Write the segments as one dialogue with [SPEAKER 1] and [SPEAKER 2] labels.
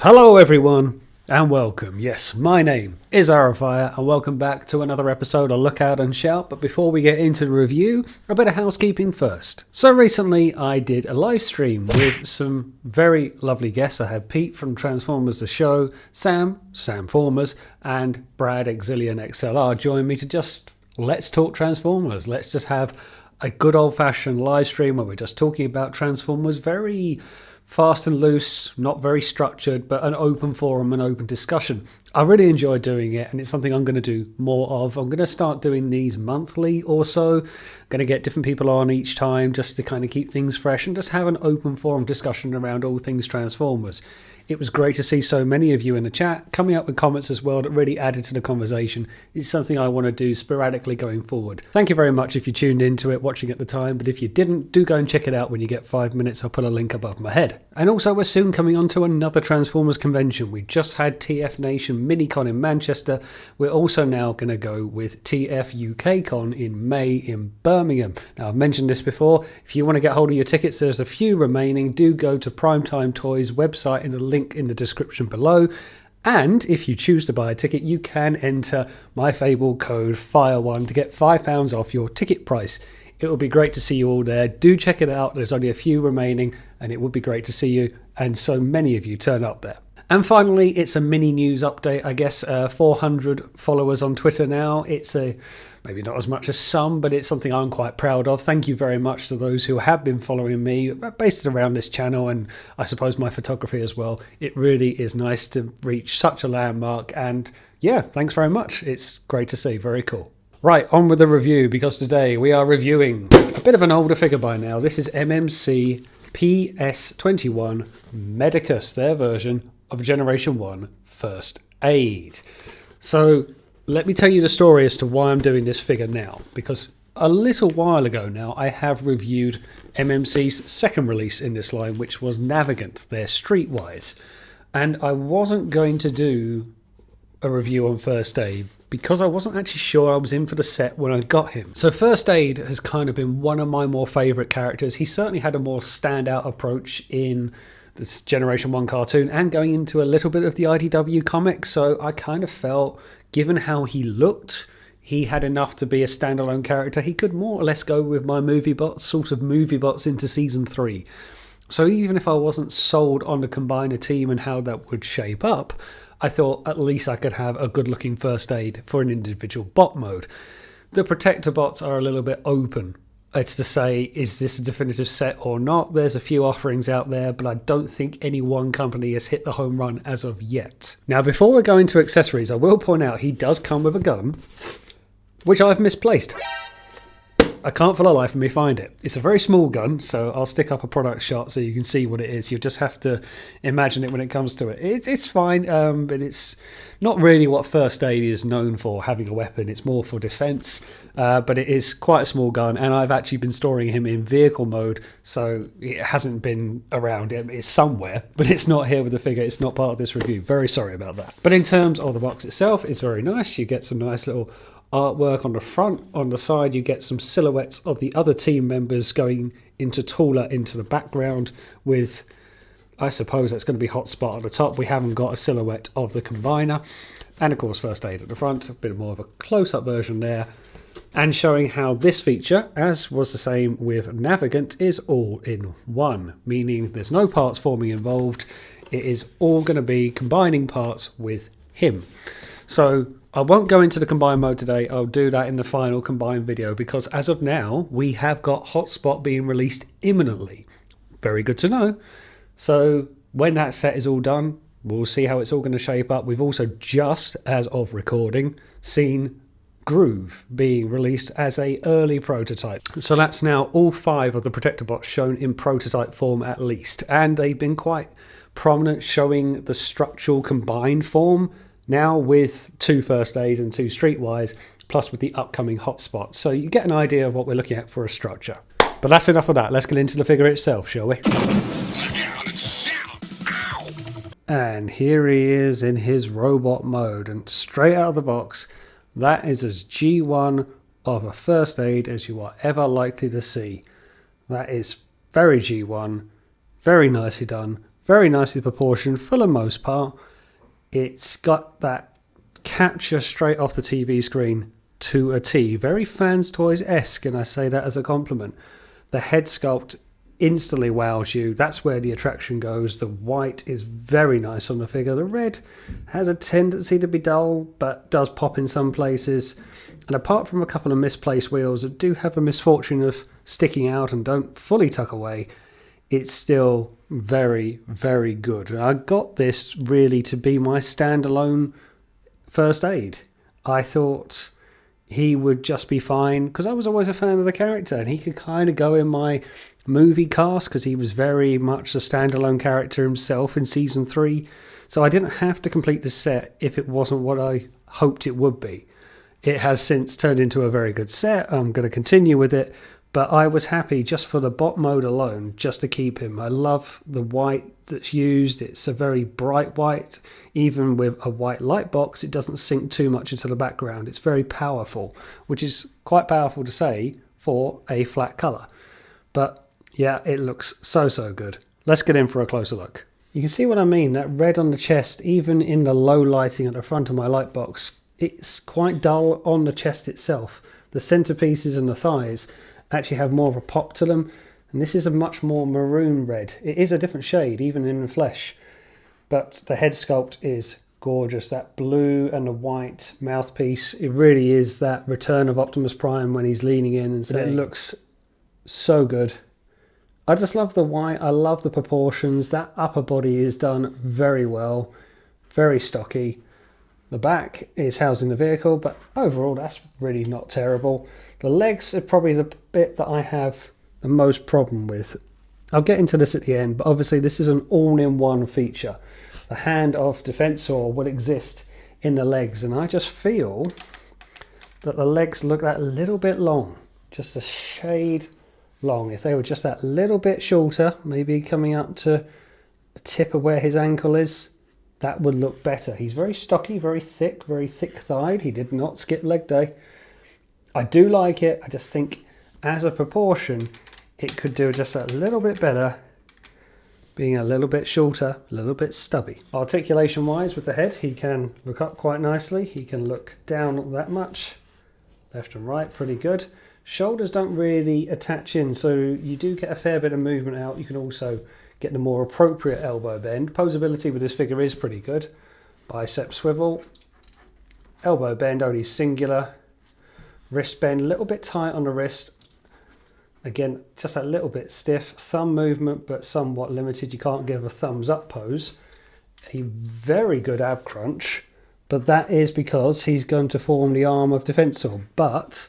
[SPEAKER 1] Hello everyone and welcome. Yes, my name is Arafire and welcome back to another episode of Look Out and Shout. But before we get into the review, a bit of housekeeping first. So recently I did a live stream with some very lovely guests. I had Pete from Transformers The Show, Sam Formers, and Brad Exilian XLR join me to just let's talk Transformers. Let's just have a good old-fashioned live stream where we're just talking about Transformers, very fast and loose, not very structured, but an open forum and open discussion. I really enjoy doing it, and it's something I'm going to do more of. I'm going to start doing these monthly or so. I'm going to get different people on each time just to kind of keep things fresh and just have an open forum discussion around all things Transformers. It was great to see so many of you in the chat coming up with comments as well that really added to the conversation. It's something I want to do sporadically going forward. Thank you very much if you tuned into it watching at the time, but if you didn't, do go and check it out when you get 5 minutes. I'll put a link above my head. And also we're soon coming on to another Transformers convention. We just had TF Nation Minicon in Manchester. We're also now going to go with TF UK Con in May in Birmingham. Now I've mentioned this before. If you want to get hold of your tickets, there's a few remaining. Do go to Primetime Toys website in the link in the description below, and if you choose to buy a ticket you can enter my fabled code FIRE1 to get £5 off your ticket price. It will be great to see you all there. Do check it out. There's only a few remaining and it would be great to see you and so many of you turn up there. And finally, it's a mini news update. I guess 400 followers on Twitter now. It's maybe not as much as some, but it's something I'm quite proud of. Thank you very much to those who have been following me, based around this channel, and I suppose my photography as well. It really is nice to reach such a landmark, and yeah, thanks very much. It's great to see. Very cool. Right, on with the review, because today we are reviewing a bit of an older figure by now. This is MMC PS-21 Medicus, their version of Generation 1 First Aid. So let me tell you the story as to why I'm doing this figure now, because a little while ago now I have reviewed MMC's second release in this line, which was Navigant, their Streetwise, and I wasn't going to do a review on First Aid because I wasn't actually sure I was in for the set when I got him. So First Aid has kind of been one of my more favourite characters. He certainly had a more standout approach in this Generation 1 cartoon and going into a little bit of the IDW comics, so I kind of felt, given how he looked, he had enough to be a standalone character. He could more or less go with my movie bots, sort of movie bots into Season 3. So even if I wasn't sold on the Combiner team and how that would shape up, I thought at least I could have a good looking First Aid for an individual bot mode. The Protectobots are a little bit open. It's to say, is this a definitive set or not? There's a few offerings out there, but I don't think any one company has hit the home run as of yet. Now, before we go into accessories, I will point out he does come with a gun, which I've misplaced. I can't for the life of me find it. It's a very small gun, so I'll stick up a product shot so you can see what it is. You'll just have to imagine it when it comes to it. It's fine, but it's not really what First Aid is known for, having a weapon. It's more for defense, but it is quite a small gun, and I've actually been storing him in vehicle mode, so it hasn't been around. It's somewhere, but it's not here with the figure. It's not part of this review. Very sorry about that. But in terms of the box itself, it's very nice. You get some nice little artwork on the front. On the side you get some silhouettes of the other team members going into taller into the background with, I suppose that's going to be Hotspot at the top. We haven't got a silhouette of the Combiner, and of course First Aid at the front, a bit more of a close-up version there, and showing how this feature, as was the same with Navigant, is all in one, meaning there's no parts forming involved. It is all going to be combining parts with him. So I won't go into the combine mode today. I'll do that in the final combine video, because as of now we have got Hotspot being released imminently. Very good to know. So when that set is all done, we'll see how it's all going to shape up. We've also just, as of recording, seen Groove being released as a early prototype. So that's now all 5 of the Protectobots shown in prototype form at least, and they've been quite prominent showing the structural combined form now with 2 First Aids and 2 Streetwise, plus with the upcoming Hotspot. So you get an idea of what we're looking at for a structure. But that's enough of that. Let's get into the figure itself, shall we? And here he is in his robot mode, and straight out of the box, that is as G1 of a First Aid as you are ever likely to see. That is very G1, very nicely done, very nicely proportioned for the most part. It's got that capture straight off the TV screen to a T. Very Fans Toys-esque, and I say that as a compliment. The head sculpt instantly wows you. That's where the attraction goes. The white is very nice on the figure. The red has a tendency to be dull, but does pop in some places. And apart from a couple of misplaced wheels that do have a misfortune of sticking out and don't fully tuck away, it's still very, very good. And I got this really to be my standalone first aid. I thought he would just be fine because I was always a fan of the character, and he could kind of go in my movie cast because he was very much a standalone character himself in season 3. So I didn't have to complete the set if it wasn't what I hoped it would be. It has since turned into a very good set. I'm going to continue with it, but I was happy just for the bot mode alone, just to keep him. I love the white that's used. It's a very bright white. Even with a white light box, it doesn't sink too much into the background. It's very powerful, which is quite powerful to say for a flat colour. But yeah, it looks so good. Let's get in for a closer look. You can see what I mean. That red on the chest, even in the low lighting at the front of my light box, it's quite dull on the chest itself. The centerpieces and the thighs actually have more of a pop to them, and this is a much more maroon red. It is a different shade even in the flesh, but the head sculpt is gorgeous. That blue and the white mouthpiece, it really is that return of Optimus Prime when he's leaning in, and so it looks so good. I just love the white. I love the proportions. That upper body is done very well, very stocky. The back is housing the vehicle, but overall that's really not terrible. The legs are probably the bit that I have the most problem with. I'll get into this at the end, but obviously this is an all-in-one feature. The hand of Defensor will exist in the legs, and I just feel that the legs look that little bit long, just a shade long. If they were just that little bit shorter, maybe coming up to the tip of where his ankle is, that would look better. He's very stocky, very thick-thighed. He did not skip leg day. I do like it. I just think as a proportion, it could do just a little bit better, being a little bit shorter, a little bit stubby. Articulation-wise with the head, he can look up quite nicely. He can look down that much. Left and right, pretty good. Shoulders don't really attach in, so you do get a fair bit of movement out. You can also get the more appropriate elbow bend. Posability with this figure is pretty good. Bicep swivel. Elbow bend only singular. Wrist bend, a little bit tight on the wrist. Again, just a little bit stiff. Thumb movement, but somewhat limited. You can't give a thumbs up pose. A very good ab crunch, but that is because he's going to form the arm of Defensor. But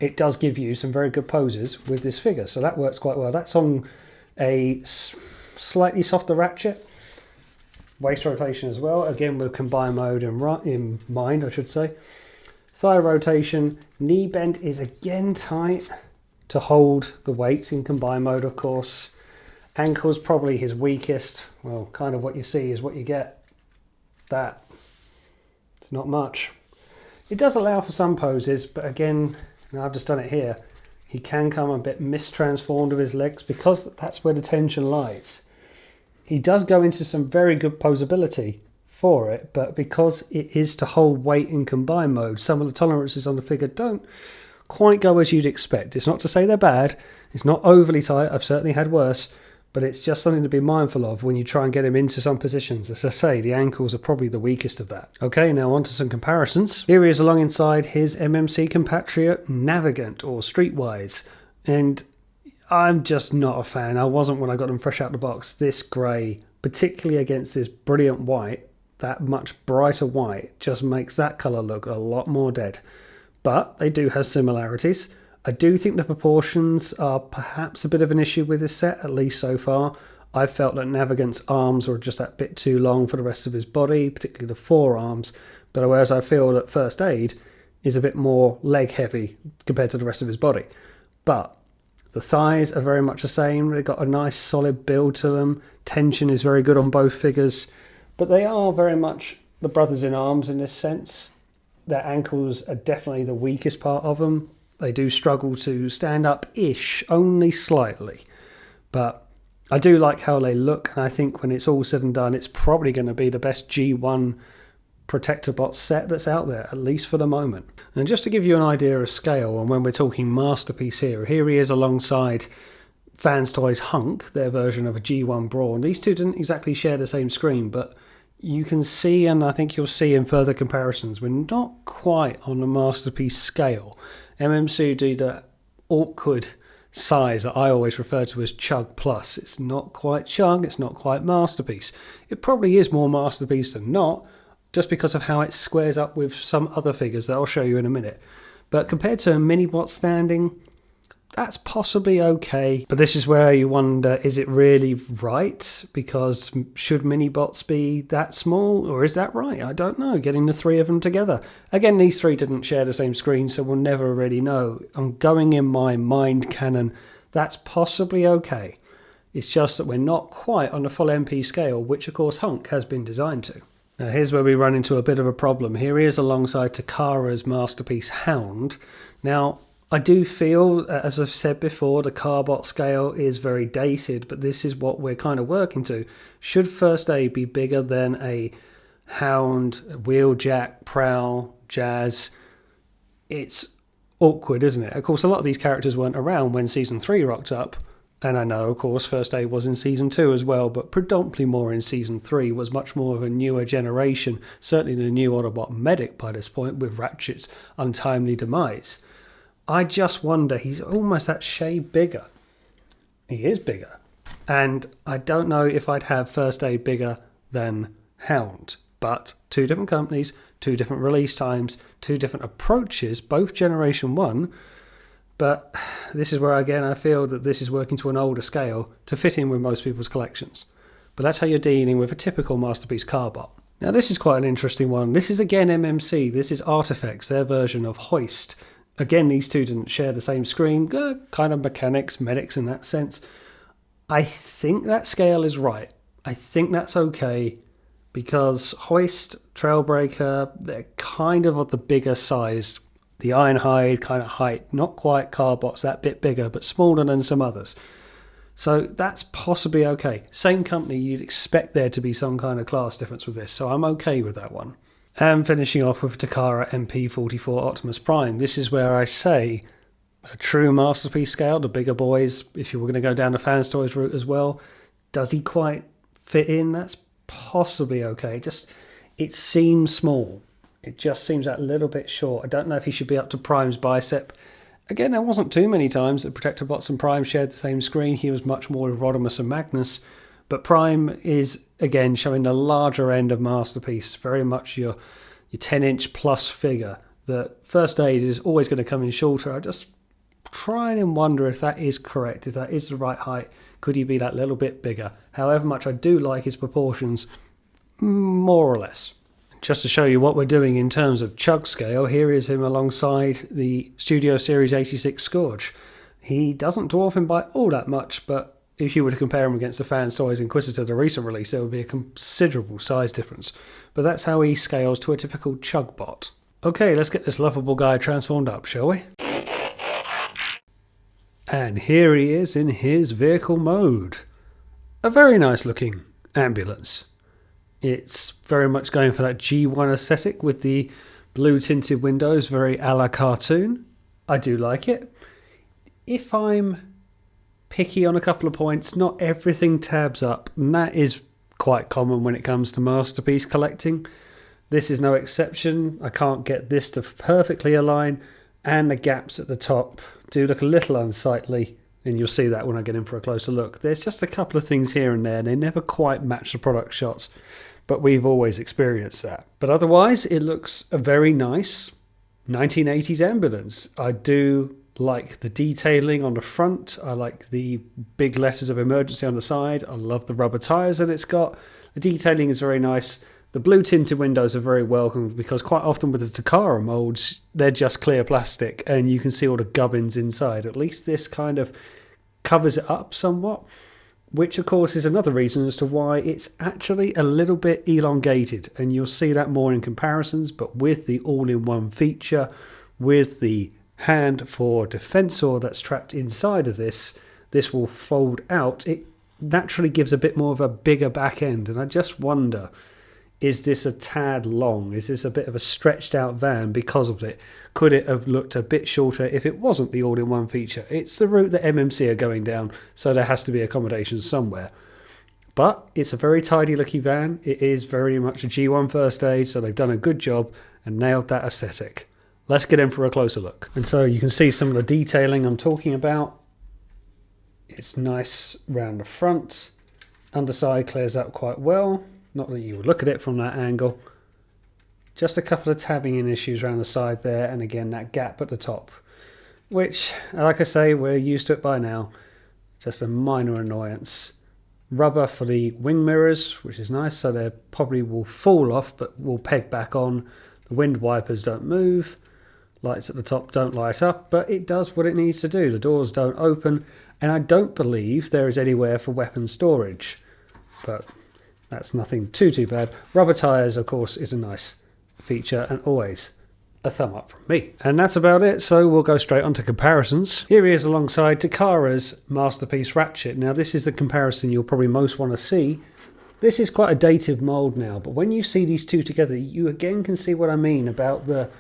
[SPEAKER 1] it does give you some very good poses with this figure, so that works quite well. That's on a slightly softer ratchet. Waist rotation as well, again with combine mode in mind, I should say. Thigh rotation, knee bend is again tight to hold the weights in combine mode, of course. Ankle's probably his weakest. Well, kind of what you see is what you get. That, it's not much. It does allow for some poses, but again, I've just done it here. He can come a bit mistransformed with his legs because that's where the tension lies. He does go into some very good posability for it, but because it is to hold weight in combine mode, some of the tolerances on the figure don't quite go as you'd expect. It's not to say they're bad. It's not overly tight. I've certainly had worse, but it's just something to be mindful of when you try and get him into some positions. As I say, the ankles are probably the weakest of that. Okay, now on to some comparisons. Here he is along inside his MMC compatriot Navigant, or Streetwise, and I'm just not a fan. I wasn't when I got them fresh out the box. This grey, particularly against this brilliant white, that much brighter white, just makes that colour look a lot more dead. But they do have similarities. I do think the proportions are perhaps a bit of an issue with this set, at least so far. I felt that Navigant's arms were just that bit too long for the rest of his body, particularly the forearms, but whereas I feel that First Aid is a bit more leg heavy compared to the rest of his body. But the thighs are very much the same. They've got a nice solid build to them. Tension is very good on both figures, but they are very much the brothers in arms in this sense. Their ankles are definitely the weakest part of them. They do struggle to stand up-ish, only slightly. But I do like how they look, and I think when it's all said and done, it's probably going to be the best G1 Protectobot set that's out there, at least for the moment. And just to give you an idea of scale, and when we're talking masterpiece here he is alongside Fans Toys Hunk, their version of a G1 Brawn. These two didn't exactly share the same screen, but you can see, and I think you'll see in further comparisons, we're not quite on the masterpiece scale. MMC do the awkward size that I always refer to as Chug Plus. It's not quite Chug, it's not quite masterpiece. It probably is more masterpiece than not, just because of how it squares up with some other figures that I'll show you in a minute. But compared to a Minibot standing, that's possibly okay. But this is where you wonder, is it really right? Because should Minibots be that small, or is that right? I don't know, getting the three of them together. Again, these three didn't share the same screen, so we'll never really know. I'm going in my mind canon, that's possibly okay. It's just that we're not quite on the full MP scale, which of course Hunk has been designed to. Now here's where we run into a bit of a problem. Here he is alongside Takara's masterpiece Hound. Now, I do feel, as I've said before, the Carbot scale is very dated, but this is what we're kind of working to. Should First Aid be bigger than a Hound, Wheeljack, Prowl, Jazz? It's awkward, isn't it? Of course, a lot of these characters weren't around when Season 3 rocked up, and I know, of course, First Aid was in Season 2 as well, but predominantly more in Season 3, was much more of a newer generation, certainly the new Autobot Medic by this point, with Ratchet's untimely demise. I just wonder, he's almost that shade bigger. He is bigger. And I don't know if I'd have First Aid bigger than Hound. But two different companies, two different release times, two different approaches, both Generation 1. But this is where, again, I feel that this is working to an older scale to fit in with most people's collections. But that's how you're dealing with a typical Masterpiece Carbot. Now this is quite an interesting one. This is again MMC. This is Artifacts, their version of Hoist. Again, these two didn't share the same screen, kind of mechanics, medics in that sense. I think that scale is right. I think that's okay, because Hoist, Trailbreaker, they're kind of the bigger size. The Ironhide kind of height, not quite Carbots, that bit bigger, but smaller than some others. So that's possibly okay. Same company, you'd expect there to be some kind of class difference with this, so I'm okay with that one. And finishing off with Takara MP44 Optimus Prime. This is where I say a true masterpiece scale, the bigger boys, if you were going to go down the Fans Toys route as well. Does he quite fit in? That's possibly okay. It seems small. It just seems that little bit short. I don't know if he should be up to Prime's bicep. Again, there wasn't too many times that Protectobots and Prime shared the same screen. He was much more with Rodimus and Magnus. But Prime is, again, showing the larger end of Masterpiece, very much your 10-inch plus figure. The First Aid is always going to come in shorter. I just try and wonder if that is correct, if that is the right height. Could he be that little bit bigger? However much I do like his proportions, more or less. Just to show you what we're doing in terms of chug scale, here is him alongside the Studio Series 86 Scourge. He doesn't dwarf him by all that much, but if you were to compare him against the Fans Toys Inquisitor, the recent release, there would be a considerable size difference. But that's how he scales to a typical Chugbot. Okay, let's get this lovable guy transformed up, shall we? And here he is in his vehicle mode. A very nice looking ambulance. It's very much going for that G1 aesthetic with the blue tinted windows, very a la cartoon. I do like it. If I'm picky on a couple of points, not everything tabs up, and that is quite common when it comes to masterpiece collecting. This is no exception. I can't get this to perfectly align, and the gaps at the top do look a little unsightly, and you'll see that when I get in for a closer look. There's just a couple of things here and there, they never quite match the product shots, but we've always experienced that. But otherwise, it looks a very nice 1980s ambulance. I do like the detailing on the front. I like the big letters of emergency on the side. I love the rubber tyres that it's got. The detailing is very nice. The blue tinted windows are very welcome because quite often with the Takara molds, they're just clear plastic and you can see all the gubbins inside. At least this kind of covers it up somewhat, which of course is another reason as to why it's actually a little bit elongated, and you'll see that more in comparisons. But with the all-in-one feature, with the hand for defensor that's trapped inside of this will fold out. It naturally gives a bit more of a bigger back end, and I just wonder, is this a tad long? Is this a bit of a stretched out van because of it? Could it have looked a bit shorter if it wasn't the all-in-one feature? It's the route that MMC are going down, so there has to be accommodations somewhere. But it's a very tidy looking van. It is very much a G1 first aid, so they've done a good job and nailed that aesthetic. Let's get in for a closer look. And so you can see some of the detailing I'm talking about. It's nice round the front. Underside clears up quite well. Not that you would look at it from that angle. Just a couple of tabbing in issues around the side there, and again that gap at the top, which, like I say, we're used to it by now. Just a minor annoyance. Rubber for the wing mirrors, which is nice, so they probably will fall off but will peg back on. The wind wipers don't move. Lights at the top don't light up, but it does what it needs to do. The doors don't open, and I don't believe there is anywhere for weapon storage, but that's nothing too bad. Rubber tyres, of course, is a nice feature, and always a thumb up from me. And that's about it, so we'll go straight on to comparisons. Here he is alongside Takara's Masterpiece Ratchet. Now this is the comparison you'll probably most want to see. This is quite a dated mould now, but when you see these two together, you again can see what I mean about the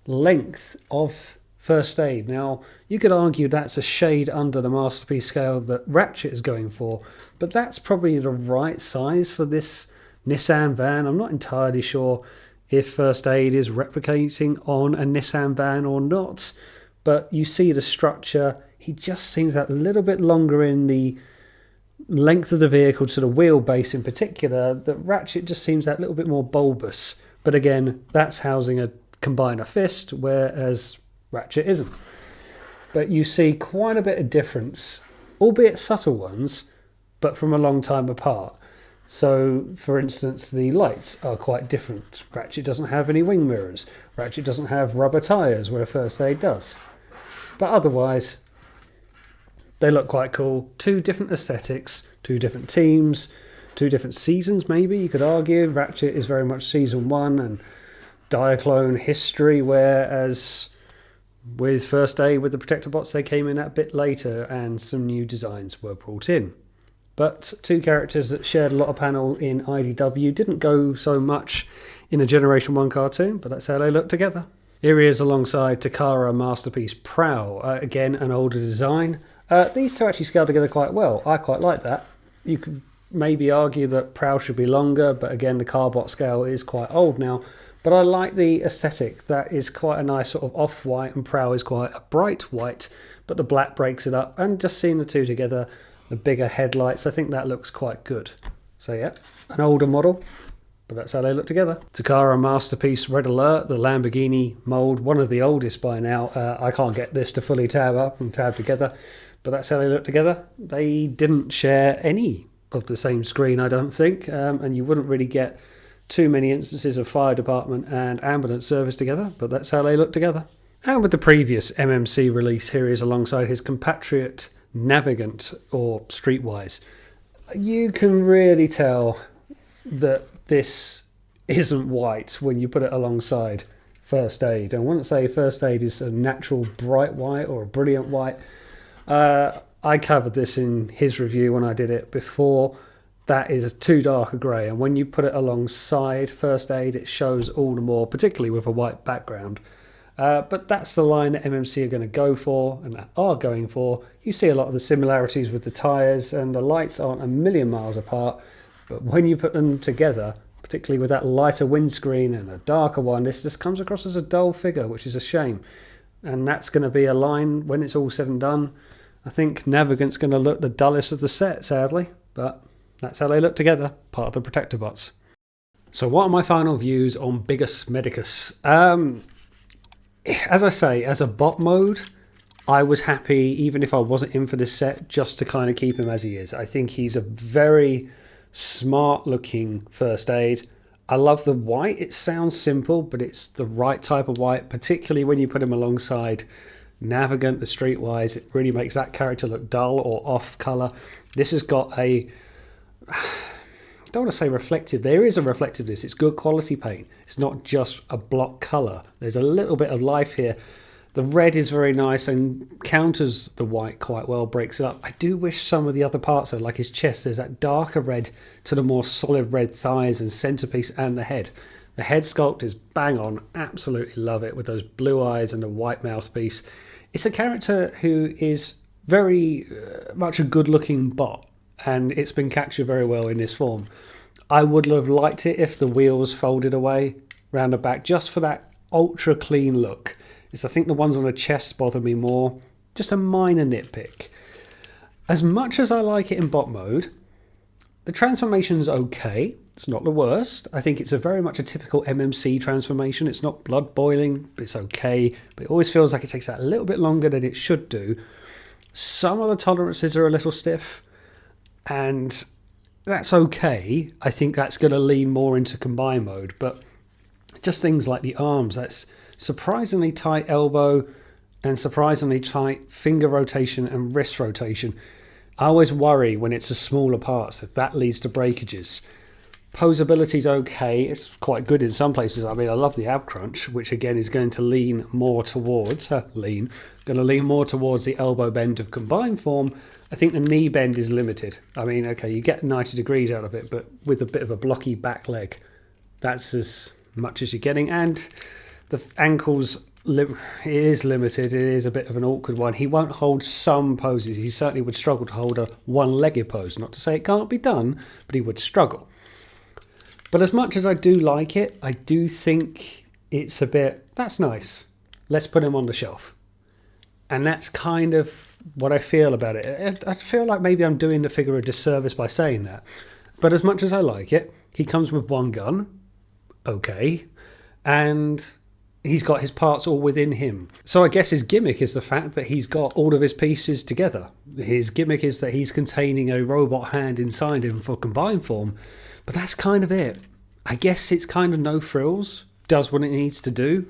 [SPEAKER 1] length of first aid. Now you could argue that's a shade under the Masterpiece scale that Ratchet is going for, but that's probably the right size for this Nissan van. I'm not entirely sure if first aid is replicating on a Nissan van or not, but you see the structure. He just seems that little bit longer in the length of the vehicle to the wheelbase in particular. That Ratchet just seems that little bit more bulbous, but again, that's housing a combiner fist, whereas Ratchet isn't. But you see quite a bit of difference, albeit subtle ones, but from a long time apart. So, for instance, the lights are quite different. Ratchet doesn't have any wing mirrors. Ratchet doesn't have rubber tyres, where first aid does. But otherwise, they look quite cool. Two different aesthetics, two different teams, two different seasons maybe, you could argue. Ratchet is very much Season 1 and Diaclone history, whereas with first aid, with the Protectobots, they came in a bit later and some new designs were brought in. But two characters that shared a lot of panel in IDW, didn't go so much in a Generation 1 cartoon, but that's how they look together. Here he is alongside Takara Masterpiece Prowl, again an older design. These two actually scale together quite well. I quite like that. You could maybe argue that Prowl should be longer, but again the Carbot scale is quite old now. But I like the aesthetic. That is quite a nice sort of off-white, and Prowl is quite a bright white, but the black breaks it up. And just seeing the two together, the bigger headlights, I think that looks quite good. So yeah, an older model, but that's how they look together. Takara Masterpiece Red Alert, the Lamborghini mould, one of the oldest by now. I can't get this to fully tab up and tab together, but that's how they look together. They didn't share any of the same screen, I don't think, and you wouldn't really get too many instances of fire department and ambulance service together, but that's how they look together. And with the previous MMC release, here he is alongside his compatriot Navigant, or Streetwise. You can really tell that this isn't white when you put it alongside first aid. I wouldn't say first aid is a natural bright white or a brilliant white. I covered this in his review when I did it before. That is too dark a grey, and when you put it alongside first aid, it shows all the more, particularly with a white background. But that's the line that MMC are going to go for and are going for. You see a lot of the similarities with the tyres, and the lights aren't a million miles apart, but when you put them together, particularly with that lighter windscreen and a darker one, this just comes across as a dull figure, which is a shame. And that's going to be a line when it's all said and done. I think Navigant's going to look the dullest of the set, sadly, but that's how they look together, part of the Protectobots. So what are my final views on Bigus Medicus? As I say, as a bot mode, I was happy, even if I wasn't in for this set, just to kind of keep him as he is. I think he's a very smart looking first aid. I love the white. It sounds simple, but it's the right type of white, particularly when you put him alongside Navigant, the Streetwise. It really makes that character look dull or off colour. This has got a... I don't want to say reflective. There is a reflectiveness. It's good quality paint. It's not just a block colour. There's a little bit of life here. The red is very nice and counters the white quite well, breaks it up. I do wish some of the other parts, though, like his chest, there's that darker red to the more solid red thighs and centerpiece and the head. The head sculpt is bang on, absolutely love it, with those blue eyes and the white mouthpiece. It's a character who is very much a good looking bot, and it's been captured very well in this form. I would have liked it if the wheels folded away round the back, just for that ultra clean look. I think the ones on the chest bother me more. Just a minor nitpick. As much as I like it in bot mode, the transformation's okay. It's not the worst. I think it's very much a typical MMC transformation. It's not blood boiling, but it's okay. But it always feels like it takes that a little bit longer than it should do. Some of the tolerances are a little stiff, and that's okay. I think that's going to lean more into combine mode, but just things like the arms, that's surprisingly tight elbow and surprisingly tight finger rotation and wrist rotation. I always worry when it's the smaller parts if that leads to breakages. Posability's okay, it's quite good in some places. I mean, I love the ab crunch, which again is going to lean more towards the elbow bend of combined form. I think the knee bend is limited. I mean, okay, you get 90 degrees out of it, but with a bit of a blocky back leg, that's as much as you're getting. And the ankles, it is limited. It is a bit of an awkward one. He won't hold some poses. He certainly would struggle to hold a one-legged pose. Not to say it can't be done, but he would struggle. But as much as I do like it, I do think it's a bit, that's nice. Let's put him on the shelf. And that's kind of what I feel about it. I feel like maybe I'm doing the figure a disservice by saying that. But as much as I like it, he comes with one gun. Okay. And he's got his parts all within him. So I guess his gimmick is the fact that he's got all of his pieces together. His gimmick is that he's containing a robot hand inside him for combined form. But that's kind of it. I guess it's kind of no frills. Does what it needs to do.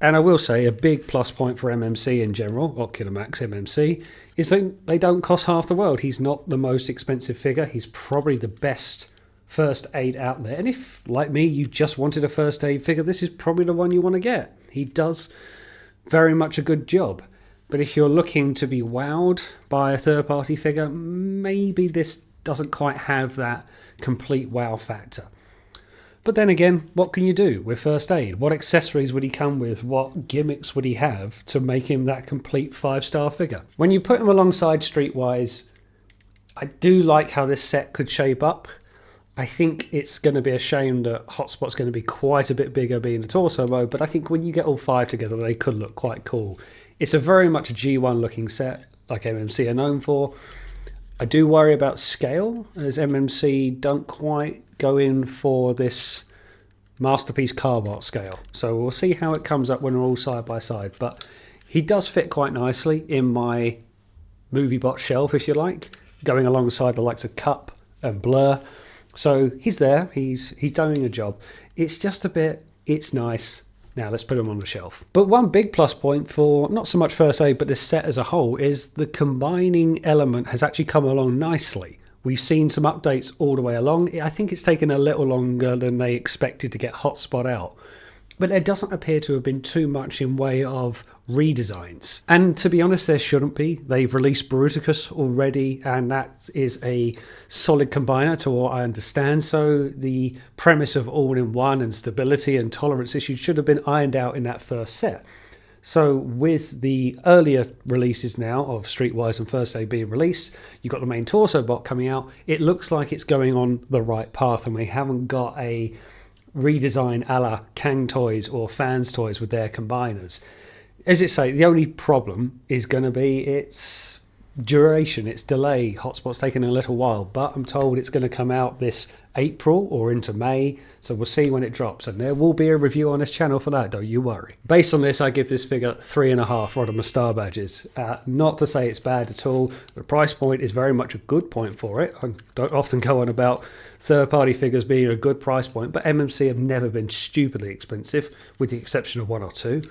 [SPEAKER 1] And I will say a big plus point for MMC in general, Ocular Max MMC, is that they don't cost half the world. He's not the most expensive figure. He's probably the best first aid out there. And if, like me, you just wanted a first aid figure, this is probably the one you want to get. He does very much a good job. But if you're looking to be wowed by a third-party figure, maybe this doesn't quite have that complete wow factor. But then again, what can you do with first aid? What accessories would he come with? What gimmicks would he have to make him that complete 5-star figure? When you put him alongside Streetwise, I do like how this set could shape up. I think it's going to be a shame that Hotspot's going to be quite a bit bigger being the torso mode, but I think when you get all 5 together, they could look quite cool. It's a very much a G1 looking set, like MMC are known for. I do worry about scale, as MMC don't quite go in for this Masterpiece Carbot scale. So we'll see how it comes up when we're all side by side. But he does fit quite nicely in my movie bot shelf, if you like, going alongside the likes of Cup and Blur. So he's there, he's doing a job. It's just a bit, it's nice. Now let's put him on the shelf. But one big plus point for not so much first aid, but this set as a whole, is the combining element has actually come along nicely. We've seen some updates all the way along. I think it's taken a little longer than they expected to get Hotspot out. But there doesn't appear to have been too much in way of redesigns. And to be honest, there shouldn't be. They've released Bruticus already, and that is a solid combiner to what I understand. So the premise of all-in-one and stability and tolerance issues should have been ironed out in that first set. So with the earlier releases now of Streetwise and First Aid being released, you've got the main torso bot coming out. It looks like it's going on the right path, and we haven't got a redesign a la Kang Toys or Fans Toys with their combiners. As it say, the only problem is going to be its duration, its delay. Hotspot's taken a little while, but I'm told it's going to come out this April or into May, so we'll see when it drops, and there will be a review on this channel for that, don't you worry. Based on this, I give this figure 3.5 Rodimus star badges. Not to say it's bad at all. The price point is very much a good point for it. I don't often go on about third-party figures being a good price point, but MMC have never been stupidly expensive, with the exception of 1 or 2.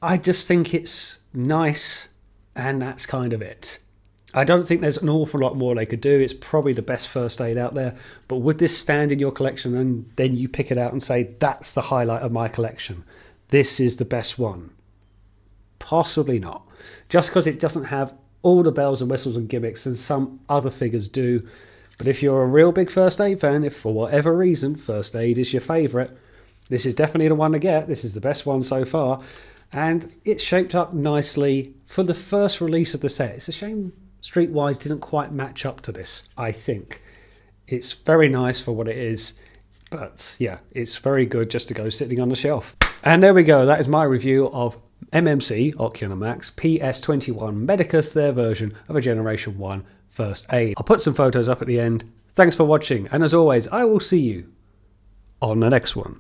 [SPEAKER 1] I just think it's nice, and that's kind of it. I don't think there's an awful lot more they could do. It's probably the best first aid out there. But would this stand in your collection and then you pick it out and say, that's the highlight of my collection? This is the best one. Possibly not. Just because it doesn't have all the bells and whistles and gimmicks as some other figures do. But if you're a real big First Aid fan, if for whatever reason First Aid is your favourite, this is definitely the one to get. This is the best one so far. And it's shaped up nicely for the first release of the set. It's a shame Streetwise didn't quite match up to this, I think. It's very nice for what it is. But yeah, it's very good just to go sitting on the shelf. And there we go. That is my review of MMC, Ocular Max, PS-21 Medicus, their version of a Generation 1 First Aid. I'll put some photos up at the end. Thanks for watching. And as always, I will see you on the next one.